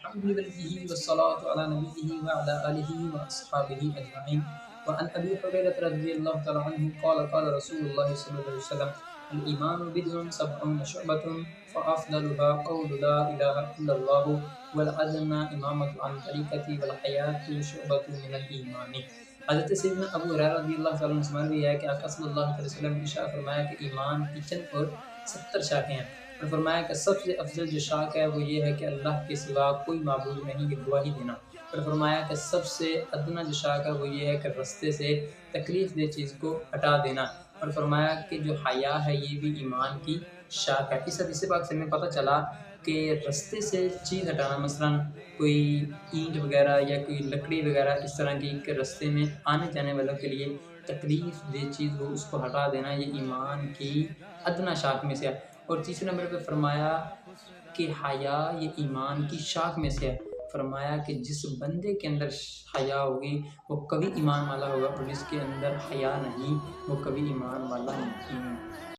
الحمد لله والصلاة على نبيه وعلى آله وأصحابه أجمعين. وعن أبي هريرة رضي الله تعالى عنه قال قال رسول الله صلى الله عليه وسلم: الإيمان بضع سبعون شعبة فأفضلها قول لا إله إلا الله والأدنى إمامة عن طريقتي والحياة شعبة من الإيمان. حضرت سیدنا ابو ہریرہ رضی اللہ تعالیٰ عنہ سے مروی ہے کہ آقا صلی اللہ علیہ وسلم نے ارشاد فرمایا کہ ایمان کی چند اور 70 شاخیں ہیں، اور فرمایا کہ سب سے افضل جو شاخ ہے وہ یہ ہے کہ اللہ کے سوا کوئی معبود نہیں، یہ گواہی دینا. اور فرمایا کہ سب سے ادنا جو شاخ ہے وہ یہ ہے کہ رستے سے تکلیف دہ چیز کو ہٹا دینا. اور فرمایا کہ جو حیا ہے یہ بھی ایمان کی شاخ ہے. اس حدیث پاک سے ہمیں پتہ چلا کہ رستے سے چیز ہٹانا، مثلا کوئی اینٹ وغیرہ یا کوئی لکڑی وغیرہ اس طرح کی کہ رستے میں آنے جانے والوں کے لیے تکلیف دہ چیز ہو، اس کو ہٹا دینا، یہ ایمان کی ادنا شاخ میں سے ہے. اور تیسرے نمبر پہ فرمایا کہ حیا یہ ایمان کی شاخ میں سے ہے. فرمایا کہ جس بندے کے اندر حیا ہوگی وہ کبھی ایمان والا ہوگا، اور جس کے اندر حیا نہیں وہ کبھی ایمان والا نہیں.